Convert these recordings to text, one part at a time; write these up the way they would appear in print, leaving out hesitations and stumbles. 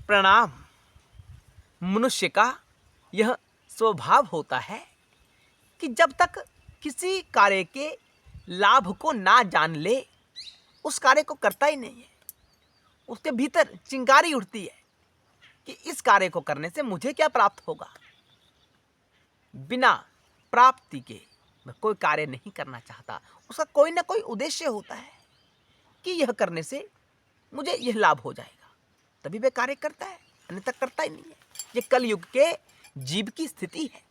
प्रणाम। मनुष्य का यह स्वभाव होता है कि जब तक किसी कार्य के लाभ को ना जान ले उस कार्य को करता ही नहीं है। उसके भीतर चिंगारी उठती है कि इस कार्य को करने से मुझे क्या प्राप्त होगा। बिना प्राप्ति के वह कोई कार्य नहीं करना चाहता। उसका कोई ना कोई उद्देश्य होता है कि यह करने से मुझे यह लाभ हो जाएगा, तभी वह कार्य करता है, अन्यथा करता ही नहीं है। ये कलयुग के जीव की स्थिति है।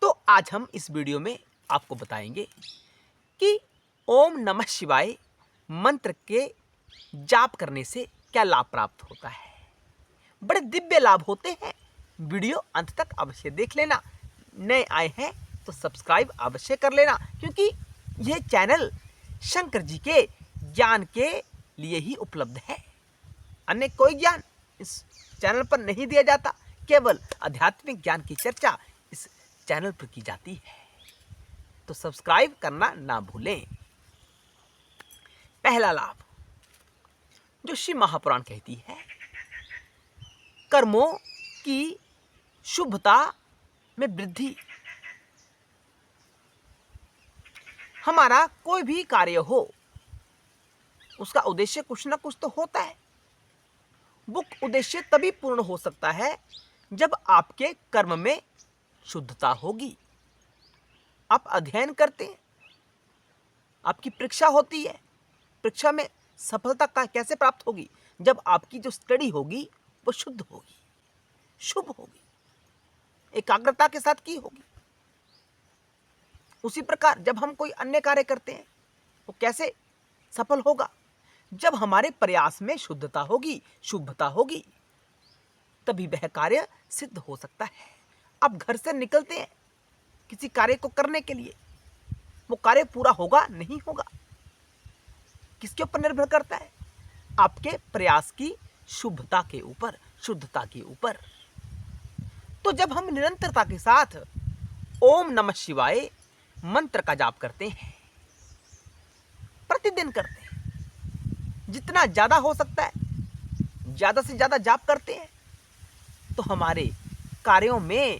तो आज हम इस वीडियो में आपको बताएंगे कि ओम नमः शिवाय मंत्र के जाप करने से क्या लाभ प्राप्त होता है। बड़े दिव्य लाभ होते हैं। वीडियो अंत तक अवश्य देख लेना। नए आए हैं तो सब्सक्राइब अवश्य कर लेना, क्योंकि यह चैनल शंकर जी के ज्ञान के लिए ही उपलब्ध है। अन्य कोई ज्ञान इस चैनल पर नहीं दिया जाता। केवल आध्यात्मिक ज्ञान की चर्चा इस चैनल पर की जाती है, तो सब्सक्राइब करना ना भूलें। पहला लाभ जो शिव महापुराण कहती है, कर्मों की शुभता में वृद्धि। हमारा कोई भी कार्य हो उसका उद्देश्य कुछ ना कुछ तो होता है। वो उद्देश्य तभी पूर्ण हो सकता है जब आपके कर्म में शुद्धता होगी। आप अध्ययन करते हैं, आपकी परीक्षा होती है, परीक्षा में सफलता का कैसे प्राप्त होगी? जब आपकी जो स्टडी होगी वो शुद्ध होगी, शुभ होगी, एकाग्रता के साथ की होगी। उसी प्रकार जब हम कोई अन्य कार्य करते हैं वो कैसे सफल होगा? जब हमारे प्रयास में शुद्धता होगी, शुभता होगी, तभी वह कार्य सिद्ध हो सकता है। आप घर से निकलते हैं किसी कार्य को करने के लिए, वो कार्य पूरा होगा नहीं होगा, किसके ऊपर निर्भर करता है? आपके प्रयास की शुभता के ऊपर, शुद्धता के ऊपर। तो जब हम निरंतरता के साथ ओम नमः शिवाय मंत्र का जाप करते हैं, प्रतिदिन करते हैं, जितना ज्यादा हो सकता है ज्यादा से ज्यादा जाप करते हैं, तो हमारे कार्यों में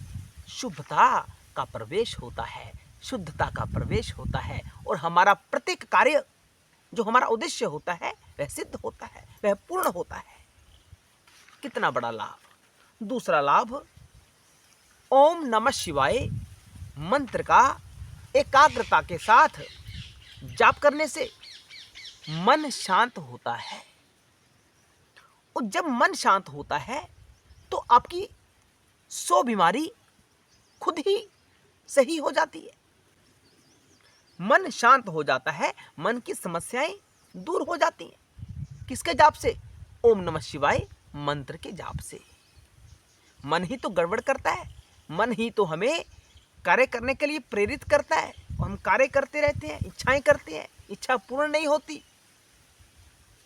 शुभता का प्रवेश होता है, शुद्धता का प्रवेश होता है, और हमारा प्रत्येक कार्य जो हमारा उद्देश्य होता है वह सिद्ध होता है, वह पूर्ण होता है। कितना बड़ा लाभ। दूसरा लाभ, ओम नमः शिवाय मंत्र का एकाग्रता के साथ जाप करने से मन शांत होता है। और जब मन शांत होता है तो आपकी 100 बीमारी खुद ही सही हो जाती है। मन शांत हो जाता है, मन की समस्याएं दूर हो जाती हैं। किसके जाप से? ओम नमः शिवाय मंत्र के जाप से। मन ही तो गड़बड़ करता है, मन ही तो हमें कार्य करने के लिए प्रेरित करता है, और हम कार्य करते रहते हैं, इच्छाएं करते हैं, इच्छा पूर्ण नहीं होती।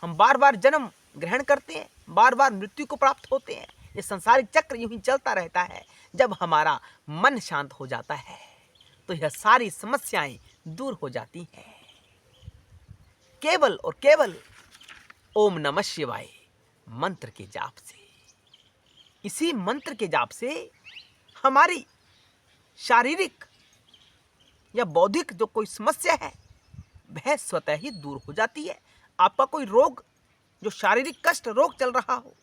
हम बार बार जन्म ग्रहण करते हैं, बार बार मृत्यु को प्राप्त होते हैं। ये संसारिक चक्र यूं ही चलता रहता है। जब हमारा मन शांत हो जाता है तो यह सारी समस्याएं दूर हो जाती हैं, केवल और केवल ओम नमः शिवाय मंत्र के जाप से। इसी मंत्र के जाप से हमारी शारीरिक या बौद्धिक जो कोई समस्या है वह स्वतः ही दूर हो जाती है। आपका कोई रोग, जो शारीरिक कष्ट रोग चल रहा हो,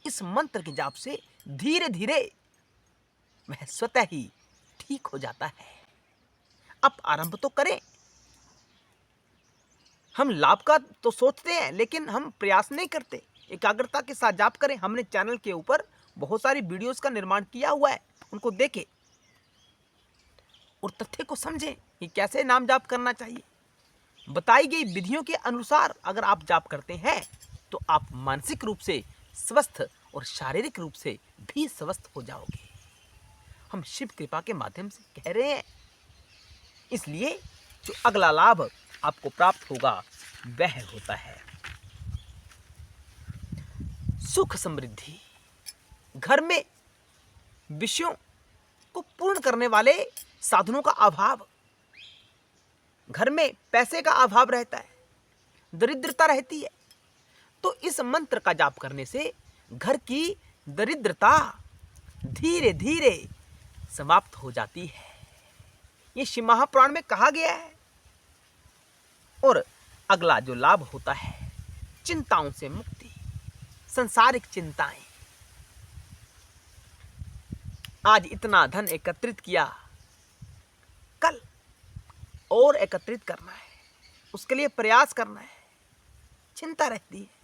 इस मंत्र के जाप से धीरे धीरे वह स्वतः ही ठीक हो जाता है। आप आरंभ तो करें। हम लाभ का तो सोचते हैं लेकिन हम प्रयास नहीं करते। एकाग्रता के साथ जाप करें। हमने चैनल के ऊपर बहुत सारी वीडियोस का निर्माण किया हुआ है, उनको देखें और तथ्य को समझें कि कैसे नाम जाप करना चाहिए। बताई गई विधियों के अनुसार अगर आप जाप करते हैं तो आप मानसिक रूप से स्वस्थ और शारीरिक रूप से भी स्वस्थ हो जाओगे। हम शिव कृपा के माध्यम से कह रहे हैं। इसलिए जो अगला लाभ आपको प्राप्त होगा वह होता है सुख समृद्धि। घर में विषयों को पूर्ण करने वाले साधनों का अभाव, घर में पैसे का अभाव रहता है, दरिद्रता रहती है, तो इस मंत्र का जाप करने से घर की दरिद्रता धीरे धीरे समाप्त हो जाती है। ये शिव महापुराण में कहा गया है। और अगला जो लाभ होता है, चिंताओं से मुक्ति, संसारिक चिंताएं। आज इतना धन एकत्रित किया, कल और एकत्रित करना है, उसके लिए प्रयास करना है, चिंता रहती है।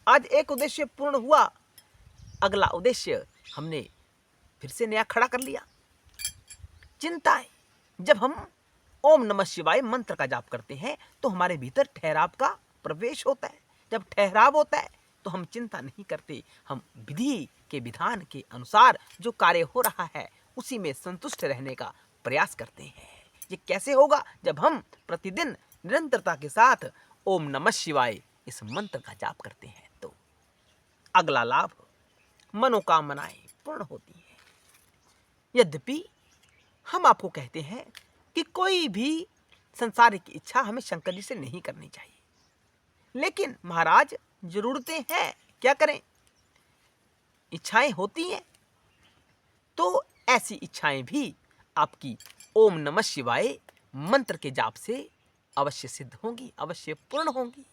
आज एक उद्देश्य पूर्ण हुआ, अगला उद्देश्य हमने फिर से नया खड़ा कर लिया। चिंताएं। जब हम ओम नमः शिवाय मंत्र का जाप करते हैं तो हमारे भीतर ठहराव का प्रवेश होता है। जब ठहराव होता है तो हम चिंता नहीं करते, हम विधि के विधान के अनुसार जो कार्य हो रहा है उसी में संतुष्ट रहने का प्रयास करते हैं। ये कैसे होगा? जब हम प्रतिदिन निरंतरता के साथ ओम नमः शिवाय इस मंत्र का जाप करते हैं तो अगला लाभ, मनोकामनाएं पूर्ण होती हैं। यद्यपि हम आपको कहते हैं कि कोई भी संसारिक इच्छा हमें शंकर जी से नहीं करनी चाहिए, लेकिन महाराज जरूरतें हैं, क्या करें? इच्छाएं होती हैं, तो ऐसी इच्छाएं भी आपकी ओम नमः शिवाय मंत्र के जाप से अवश्य सिद्ध होंगी, अवश्य पूर्ण होंगी।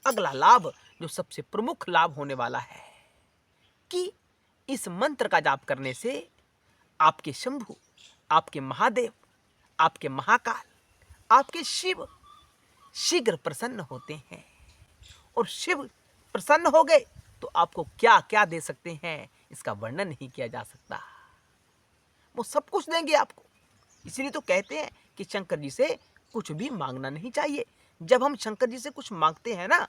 अगला लाभ जो सबसे प्रमुख लाभ होने वाला है कि इस मंत्र का जाप करने से आपके शंभु, आपके महादेव, आपके महाकाल, आपके शिव शीघ्र प्रसन्न होते हैं। और शिव प्रसन्न हो गए तो आपको क्या क्या दे सकते हैं इसका वर्णन नहीं किया जा सकता। वो सब कुछ देंगे आपको। इसलिए तो कहते हैं कि शंकर जी से कुछ भी मांगना नहीं चाहिए। जब हम शंकर जी से कुछ मांगते हैं ना,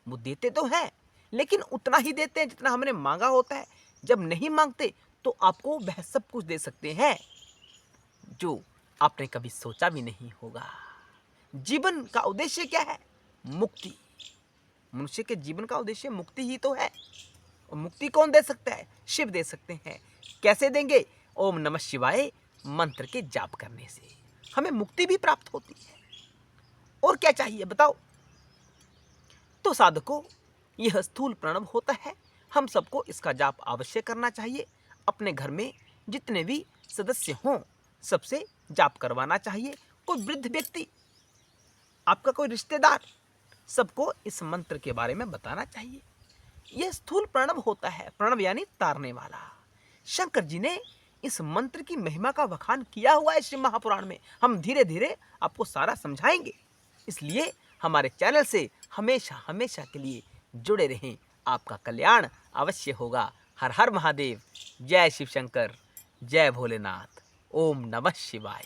वो देते तो हैं लेकिन उतना ही देते हैं जितना हमने मांगा होता है। जब नहीं मांगते तो आपको वह सब कुछ दे सकते हैं जो आपने कभी सोचा भी नहीं होगा। जीवन का उद्देश्य क्या है? मुक्ति। मनुष्य के जीवन का उद्देश्य मुक्ति ही तो है। और मुक्ति कौन दे सकता है? शिव दे सकते हैं। कैसे देंगे? ओम नमः शिवाय मंत्र के जाप करने से हमें मुक्ति भी प्राप्त होती है। और क्या चाहिए बताओ? तो साधकों, यह स्थूल प्रणव होता है। हम सबको इसका जाप अवश्य करना चाहिए। अपने घर में जितने भी सदस्य हों सबसे जाप करवाना चाहिए। कोई वृद्ध व्यक्ति, आपका कोई रिश्तेदार, सबको इस मंत्र के बारे में बताना चाहिए। यह स्थूल प्रणव होता है। प्रणव यानी तारने वाला। शंकर जी ने इस मंत्र की महिमा का बखान किया हुआ है शिव महापुराण में। हम धीरे धीरे आपको सारा समझाएंगे। इसलिए हमारे चैनल से हमेशा हमेशा के लिए जुड़े रहें। आपका कल्याण अवश्य होगा। हर हर महादेव। जय शिव शंकर, जय भोलेनाथ। ओम नमः शिवाय।